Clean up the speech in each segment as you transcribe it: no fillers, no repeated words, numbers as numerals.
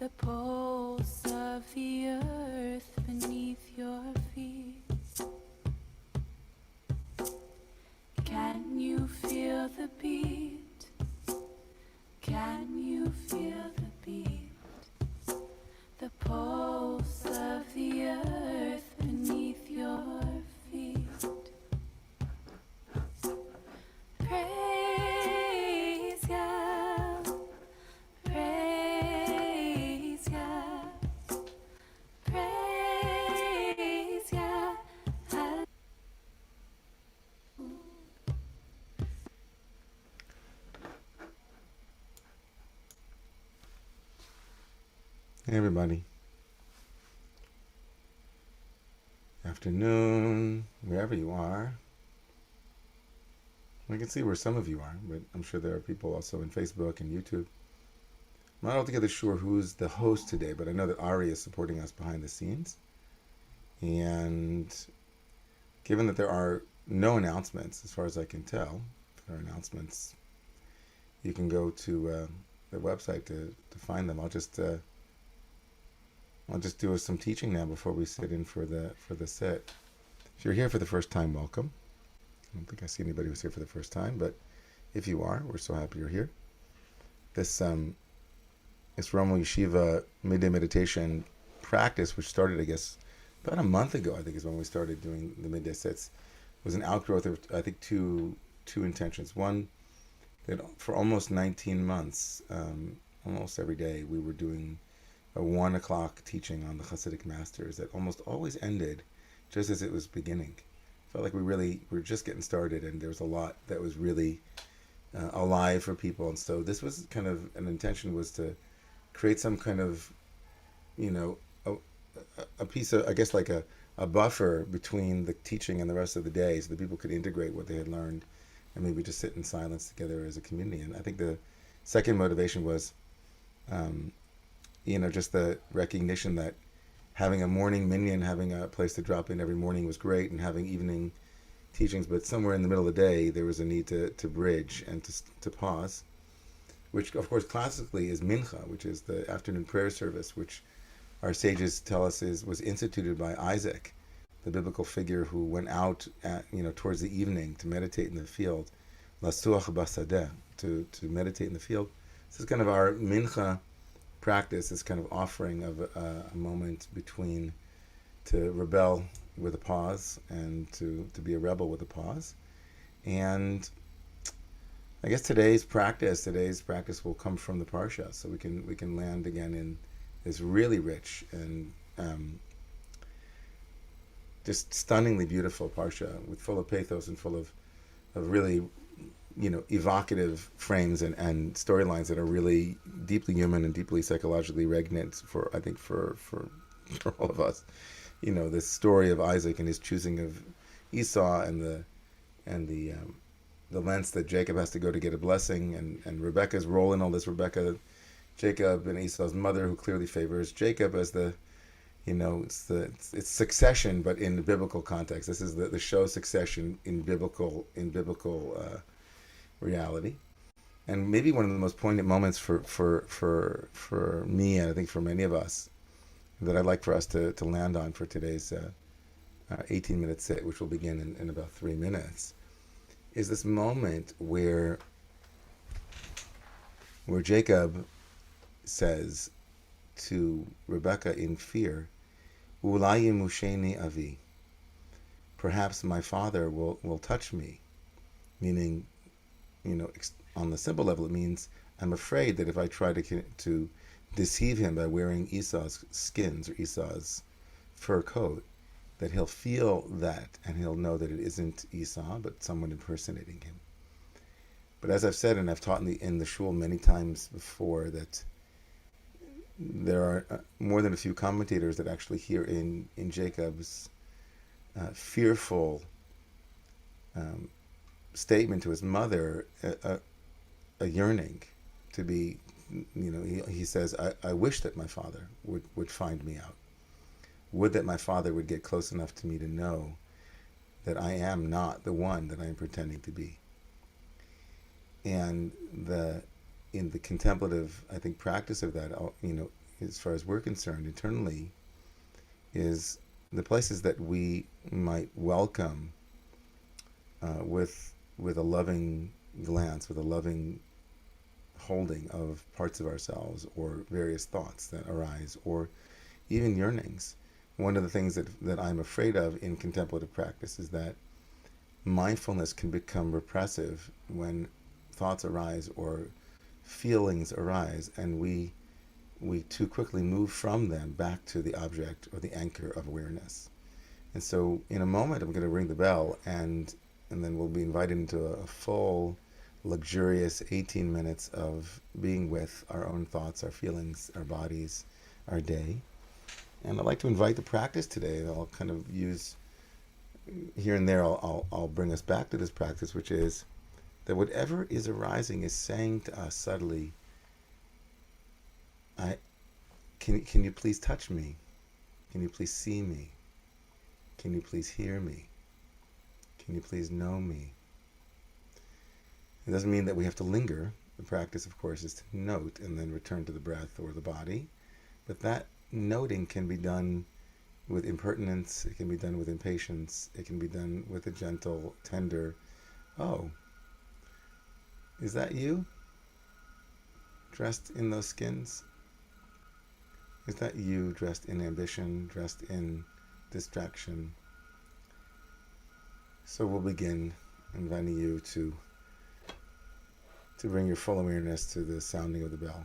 the pulse of the earth beneath your feet. Can you feel the beat? Can you feel the beat? The pulse of the earth beneath your feet. Praise God, praise God, praise God. Hey everybody. Afternoon, wherever you are. I can see where some of you are, but I'm sure there are people also in Facebook and YouTube. I'm not altogether sure who's the host today, but I know that Ari is supporting us behind the scenes. And given that there are no announcements, as far as I can tell, if there are announcements, you can go to the website to find them. I'll just do some teaching now before we sit in for the set. If you're here for the first time, welcome. I don't think I see anybody who's here for the first time, but if you are, we're so happy you're here. This Romemu Yeshiva midday meditation practice, which started, I guess, about a month ago, I think is when we started doing the midday sets, was an outgrowth of, I think, two intentions. One, that for almost 19 months, almost every day, we were doing a 1 o'clock teaching on the Hasidic masters that almost always ended just as it was beginning. Felt like we were just getting started, and there was a lot that was really alive for people. And so this was kind of an intention, was to create some kind of, a piece of, I guess, like a buffer between the teaching and the rest of the day, so that people could integrate what they had learned and maybe just sit in silence together as a community. And I think the second motivation was just the recognition that having a morning minyan, having a place to drop in every morning was great, and having evening teachings, but somewhere in the middle of the day there was a need to bridge and to pause, which of course classically is mincha, which is the afternoon prayer service, which our sages tell us was instituted by Isaac, the biblical figure who went out towards the evening to meditate in the field, lasuach basadeh, to meditate in the field. This is kind of our mincha practice, this kind of offering of a moment between, to rebel with a pause and to be a rebel with a pause. And I guess today's practice will come from the parsha, so we can land again in this really rich and just stunningly beautiful parsha, with full of pathos and full of really evocative frames and storylines that are really deeply human and deeply psychologically regnant for all of us. This story of Isaac and his choosing of Esau, and the lengths that Jacob has to go to get a blessing, and Rebekah's role in all this. Jacob and Esau's mother, who clearly favors Jacob as it's succession, but in the biblical context. This is the show Succession in biblical reality. And maybe one of the most poignant moments for me, and I think for many of us, that I'd like for us to land on for today's 18-minute sit, which will begin in about 3 minutes, is this moment where Jacob says to Rebekah in fear, "Ulai yimusheni avi," perhaps my father will touch me, meaning, on the simple level, it means I'm afraid that if I try to deceive him by wearing Esau's skins or Esau's fur coat, that he'll feel that and he'll know that it isn't Esau, but someone impersonating him. But as I've said, and I've taught in the shul many times before, that there are more than a few commentators that actually hear in Jacob's fearful statement to his mother a yearning to be, he says, I wish that my father would find me out. Would that my father would get close enough to me to know that I am not the one that I am pretending to be. And in the contemplative, I think, practice of that, as far as we're concerned, internally, is the places that we might welcome with a loving glance, with a loving holding of parts of ourselves or various thoughts that arise, or even yearnings. One of the things that I'm afraid of in contemplative practice is that mindfulness can become repressive when thoughts arise or feelings arise, and we too quickly move from them back to the object or the anchor of awareness. And so in a moment I'm going to ring the bell, and then we'll be invited into a full, luxurious 18 minutes of being with our own thoughts, our feelings, our bodies, our day. And I'd like to invite the practice today. I'll kind of use here and there, I'll bring us back to this practice, which is that whatever is arising is saying to us subtly, can you please touch me? Can you please see me? Can you please hear me? Can you please know me? It doesn't mean that we have to linger. The practice, of course, is to note and then return to the breath or the body. But that noting can be done with impertinence, it can be done with impatience, it can be done with a gentle, tender, oh, is that you? Dressed in those skins? Is that you dressed in ambition, dressed in distraction? So we'll begin inviting you to bring your full awareness to the sounding of the bell.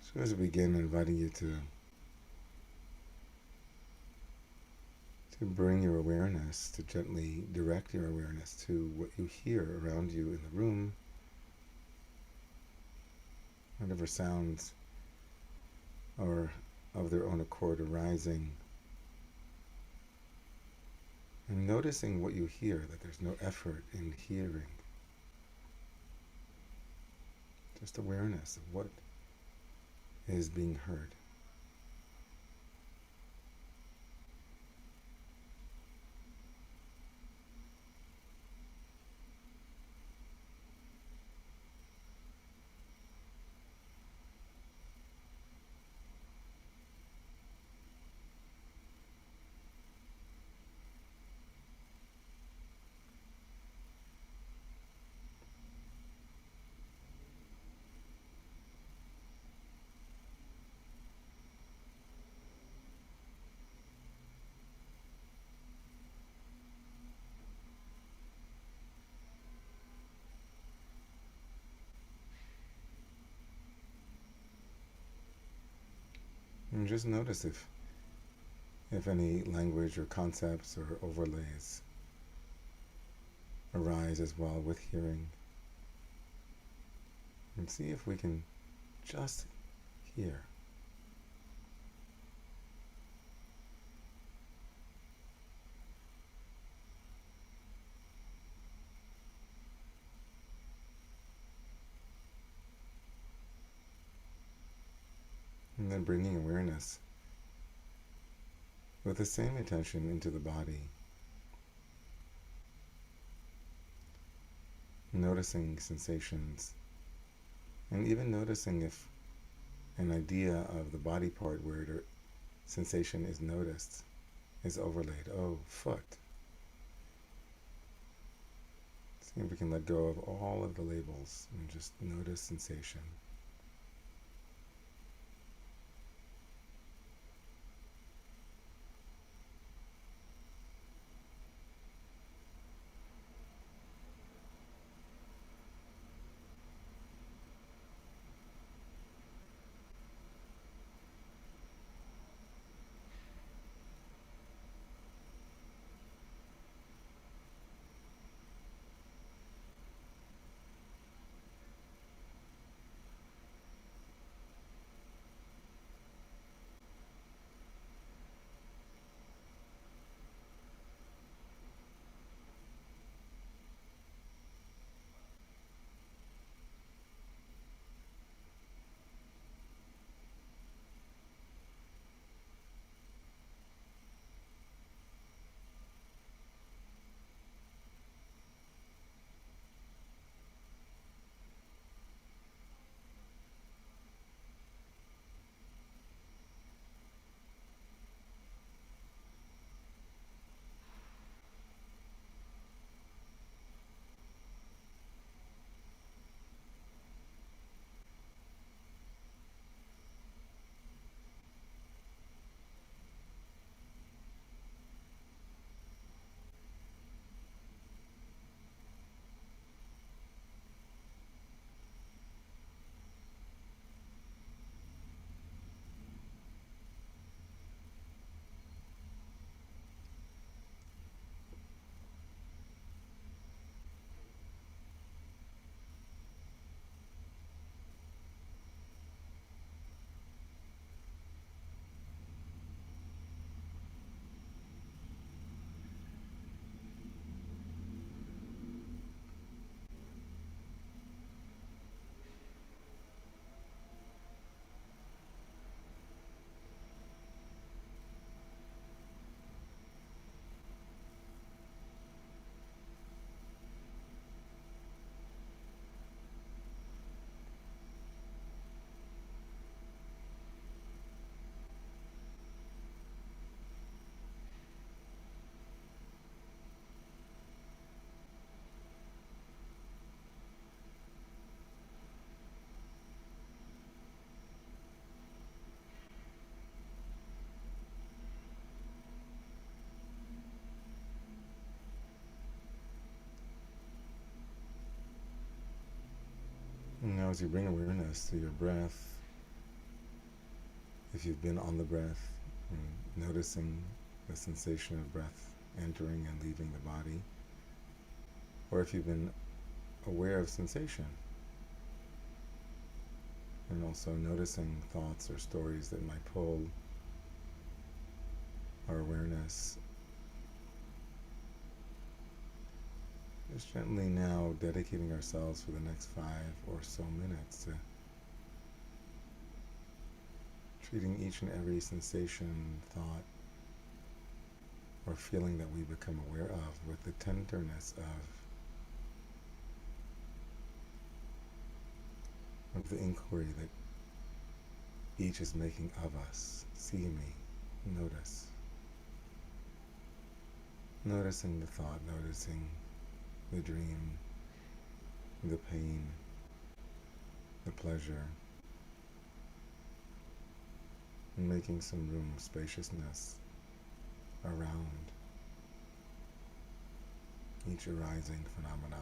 So as we begin, inviting you to bring your awareness, to gently direct your awareness to what you hear around you in the room, whatever sounds are of their own accord arising, and noticing what you hear, that there's no effort in hearing, just awareness of what is being heard. And just notice if any language or concepts or overlays arise as well with hearing. And see if we can just hear. And then bringing awareness with the same attention into the body. Noticing sensations, and even noticing if an idea of the body part where the sensation is noticed is overlaid. Oh, foot. See if we can let go of all of the labels and just notice sensation. now as you bring awareness to your breath, if you've been on the breath, noticing the sensation of breath entering and leaving the body, or if you've been aware of sensation, and also noticing thoughts or stories that might pull our awareness, just gently now dedicating ourselves for the next 5 or so minutes to treating each and every sensation, thought, or feeling that we become aware of with the tenderness of the inquiry that each is making of us. See me, notice. Noticing the thought, noticing the dream, the pain, the pleasure, and making some room, spaciousness around each arising phenomena.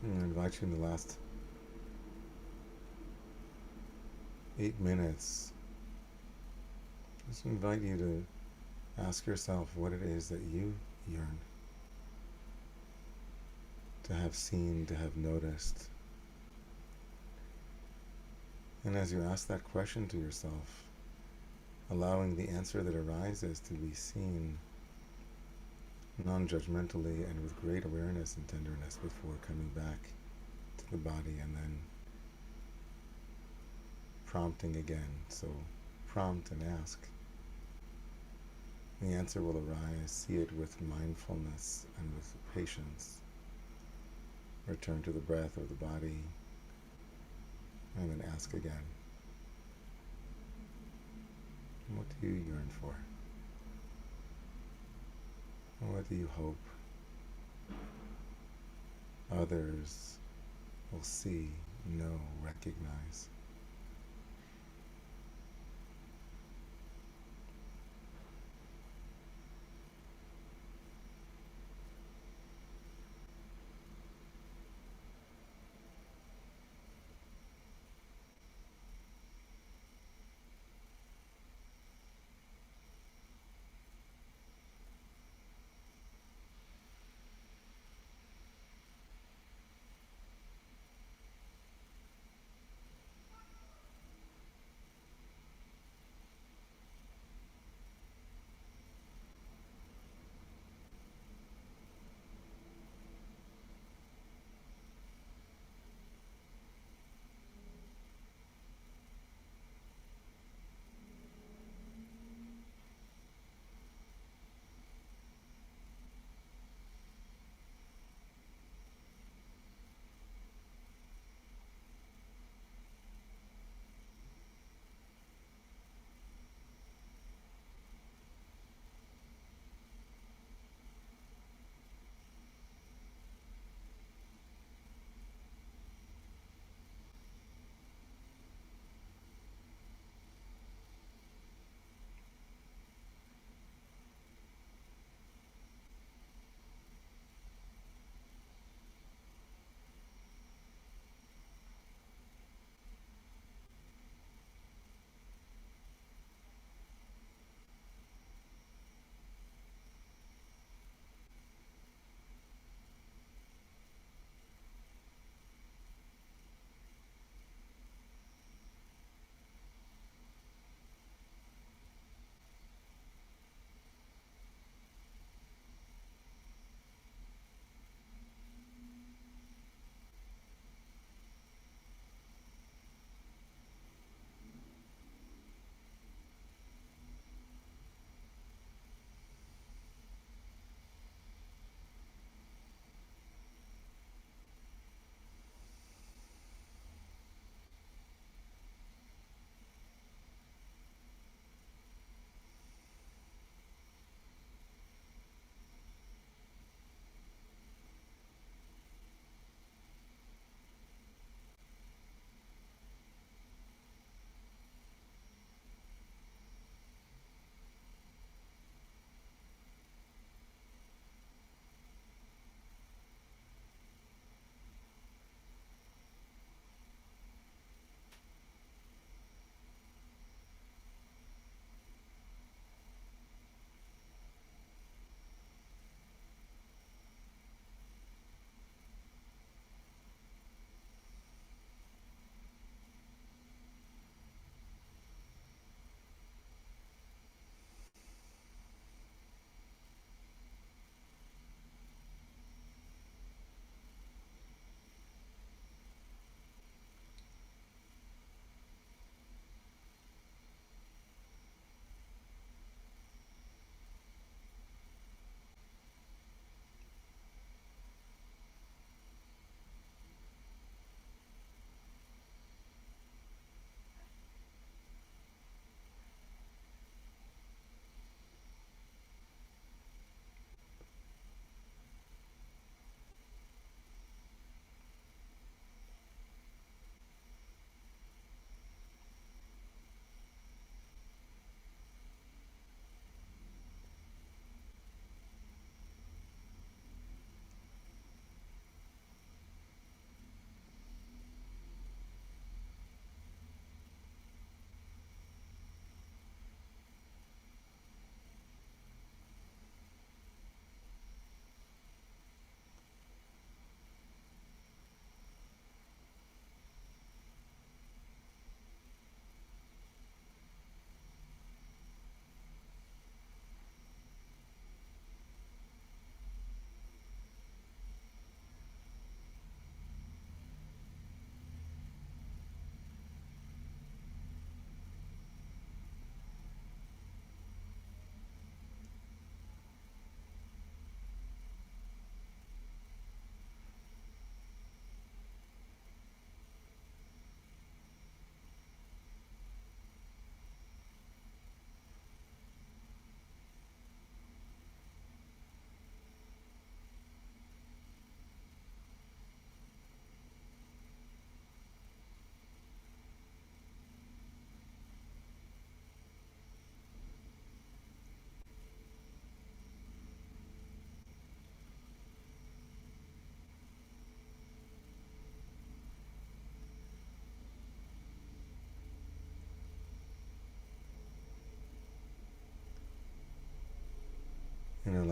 I invite you in the last 8 minutes Just invite you to ask yourself what it is that you yearn to have seen, to have noticed. And as you ask that question to yourself, allowing the answer that arises to be seen non-judgmentally and with great awareness and tenderness before coming back to the body and then prompting again. So prompt and ask. The answer will arise. See it with mindfulness and with patience. Return to the breath or the body and then ask again. What do you yearn for? What do you hope others will see, know, recognize?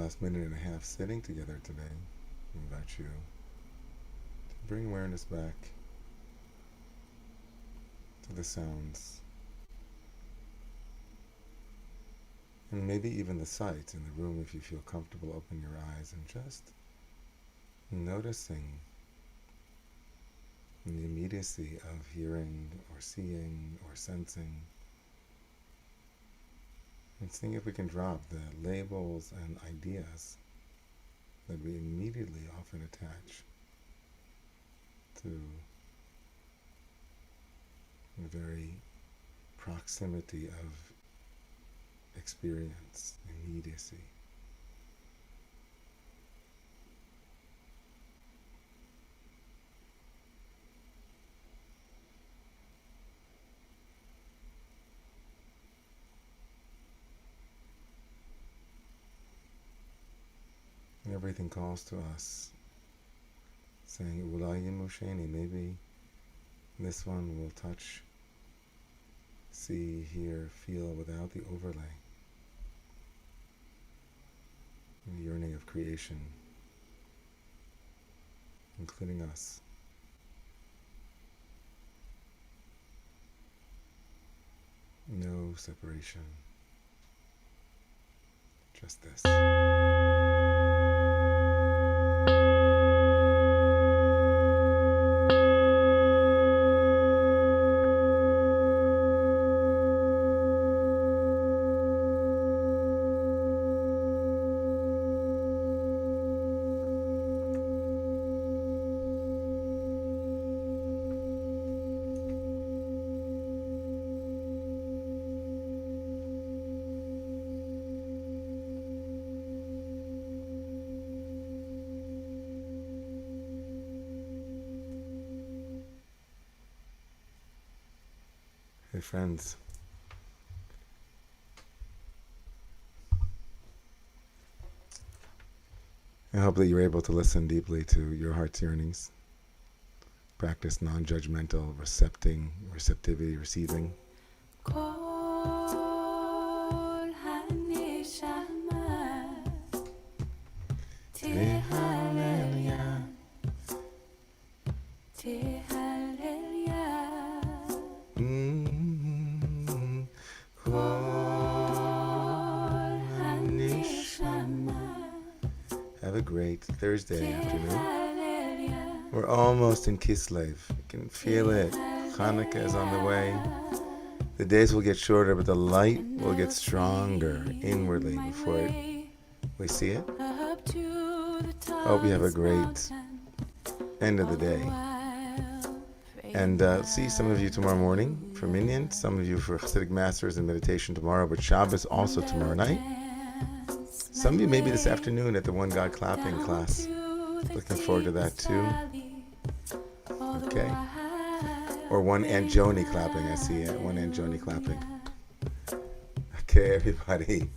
last minute and a half sitting together today, I invite you to bring awareness back to the sounds, and maybe even the sights in the room. If you feel comfortable, open your eyes and just noticing the immediacy of hearing or seeing or sensing, and seeing if we can drop the labels and ideas that we immediately often attach to the very proximity of experience, immediacy. And everything calls to us, saying, Ulai Mosheni, maybe this one will touch, see, hear, feel without the overlay. The yearning of creation, including us. No separation, just this. Hey friends, I hope that you're able to listen deeply to your heart's yearnings. Practice non-judgmental receptivity, receiving. Have a great Thursday afternoon. We're almost in Kislev. You can feel it. Hanukkah is on the way. The days will get shorter, but the light will get stronger inwardly before we see it. Hope you have a great end of the day. And see some of you tomorrow morning for Minyan, some of you for Hasidic Masters and meditation tomorrow, but Shabbos also tomorrow night. Some of you maybe this afternoon at the One God Clapping class. Looking forward to that too. Okay. Or one Aunt Joni clapping. I see one Aunt Joni clapping. Okay, everybody.